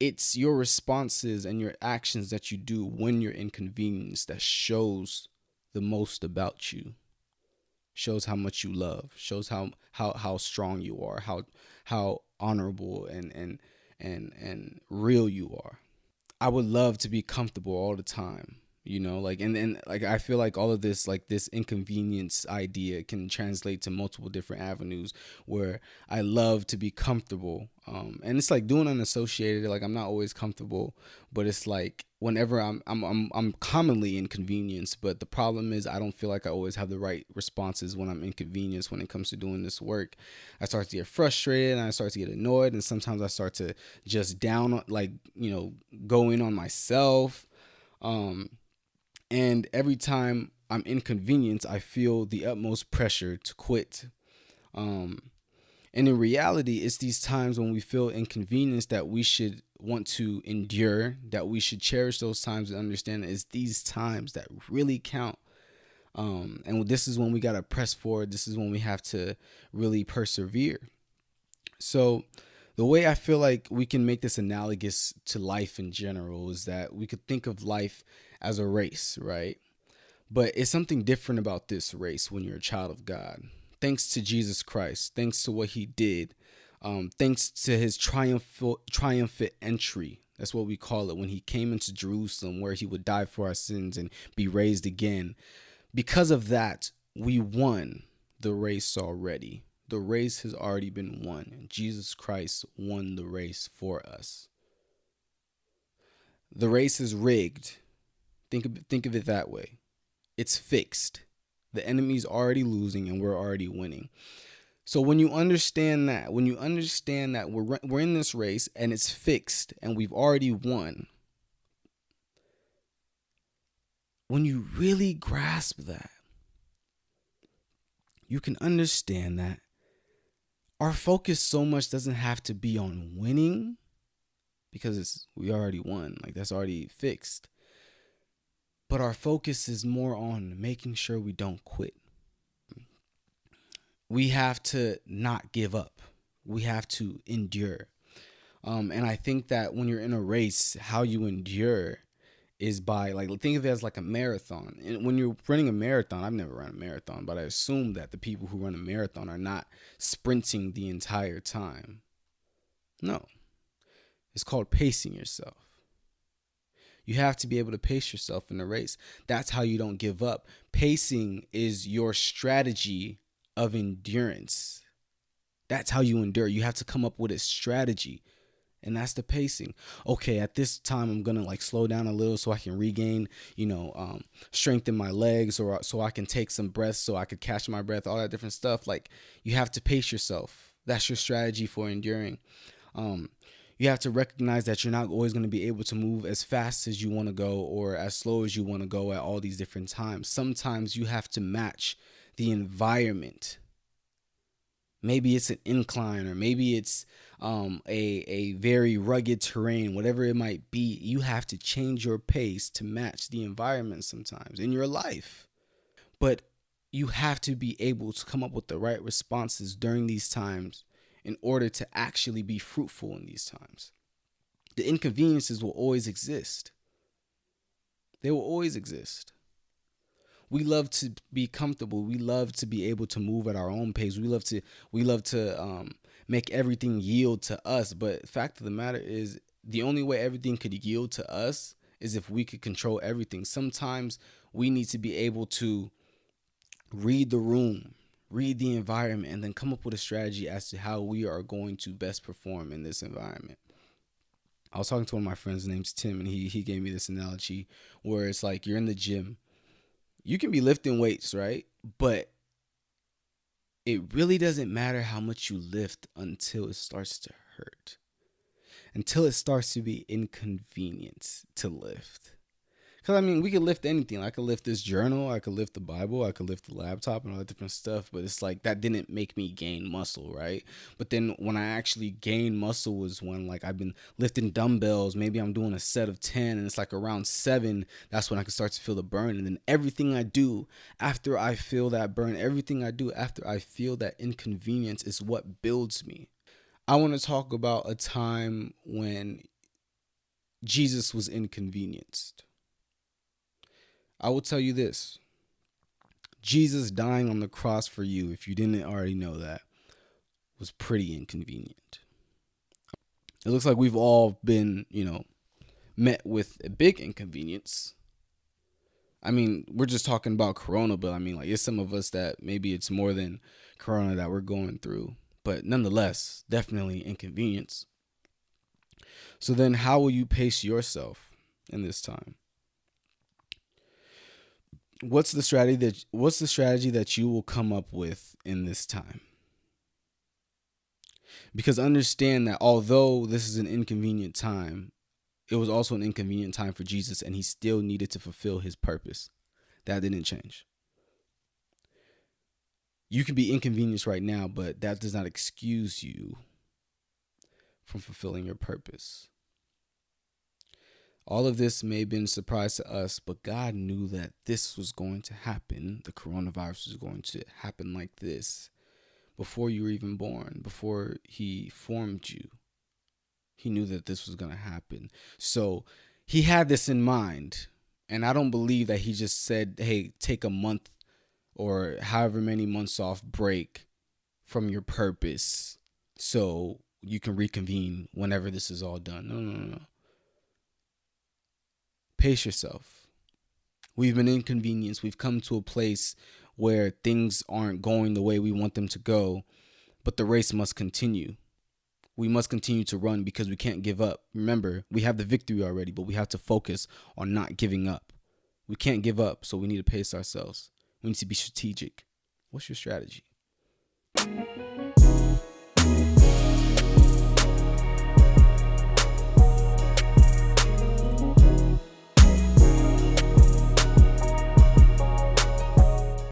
it's your responses and your actions that you do when you're inconvenienced that shows the most about you, shows how much you love, shows how strong you are, how honorable and real you are. I would love to be comfortable all the time, like, and like I feel like all of this, like this inconvenience idea can translate to multiple different avenues where I love to be comfortable. And it's like doing unassociated, like I'm not always comfortable, but it's like whenever I'm commonly inconvenienced, but the problem is I don't feel like I always have the right responses when I'm inconvenienced when it comes to doing this work. I start to get frustrated and I start to get annoyed, and sometimes I start to just down, like, go in on myself. And every time I'm inconvenienced, I feel the utmost pressure to quit. And in reality, it's these times when we feel inconvenienced that we should want to endure, that we should cherish those times and understand that it's these times that really count. And this is when we got to press forward. This is when we have to really persevere. So the way I feel like we can make this analogous to life in general is that we could think of life as a race, right? But it's something different about this race when you're a child of God. Thanks to Jesus Christ, thanks to what he did, thanks to his triumphant entry. That's what we call it, when he came into Jerusalem, where he would die for our sins and be raised again. Because of that, we won the race already. The race has already been won. Jesus Christ won the race for us. The race is rigged. Think of it that way. It's fixed. The enemy's already losing and we're already winning. So when you understand that, we're in this race and it's fixed and we've already won, when you really grasp that, you can understand that our focus so much doesn't have to be on winning, because we already won. Like, that's already fixed. But our focus is more on making sure we don't quit. We have to not give up. We have to endure. And I think that when you're in a race, how you endure is by, like, think of it as like a marathon. And when you're running a marathon, I've never run a marathon, but I assume that the people who run a marathon are not sprinting the entire time. No. It's called pacing yourself. You have to be able to pace yourself in the race. That's how you don't give up. Pacing is your strategy of endurance. That's how you endure. You have to come up with a strategy, and that's the pacing. Okay, at this time I'm gonna like slow down a little so I can regain, strength in my legs, or so I can take some breaths, so I could catch my breath, all that different stuff. Like, you have to pace yourself. That's your strategy for enduring. You have to recognize that you're not always going to be able to move as fast as you want to go or as slow as you want to go at all these different times. Sometimes you have to match the environment. Maybe it's an incline, or maybe it's a very rugged terrain, whatever it might be. You have to change your pace to match the environment sometimes in your life. But you have to be able to come up with the right responses during these times in order to actually be fruitful in these times. The inconveniences will always exist. They will always exist. We love to be comfortable. We love to be able to move at our own pace. We love to make everything yield to us. But the fact of the matter is, the only way everything could yield to us is if we could control everything. Sometimes we need to be able to read the room, read the environment, and then come up with a strategy as to how we are going to best perform in this environment. I was talking to one of my friends, his name's Tim, and he gave me this analogy where it's like, you're in the gym. You can be lifting weights, right? But it really doesn't matter how much you lift until it starts to hurt. Until it starts to be inconvenient to lift. Because, I mean, we could lift anything. I could lift this journal. I could lift the Bible. I could lift the laptop and all that different stuff. But it's like, that didn't make me gain muscle, right? But then when I actually gained muscle was when, like, I've been lifting dumbbells. Maybe I'm doing a set of 10 and it's like around 7. That's when I can start to feel the burn. And then everything I do after I feel that burn, everything I do after I feel that inconvenience is what builds me. I want to talk about a time when Jesus was inconvenienced. I will tell you this. Jesus dying on the cross for you, if you didn't already know that, was pretty inconvenient. It looks like we've all been, met with a big inconvenience. I mean, we're just talking about Corona, but I mean, like, it's some of us that maybe it's more than Corona that we're going through. But nonetheless, definitely inconvenience. So then how will you pace yourself in this time? What's the strategy that you will come up with in this time? Because understand that although this is an inconvenient time, it was also an inconvenient time for Jesus, and he still needed to fulfill his purpose. That didn't change. You can be inconvenienced right now, but that does not excuse you from fulfilling your purpose. All of this may have been a surprise to us, but God knew that this was going to happen. The coronavirus was going to happen like this before you were even born, before he formed you. He knew that this was going to happen. So he had this in mind. And I don't believe that he just said, hey, take a month or however many months off break from your purpose so you can reconvene whenever this is all done. No. Pace yourself. We've been inconvenienced. We've come to a place where things aren't going the way we want them to go, but the race must continue. We must continue to run because we can't give up. Remember, we have the victory already, but we have to focus on not giving up. We can't give up, so we need to pace ourselves. We need to be strategic. What's your strategy?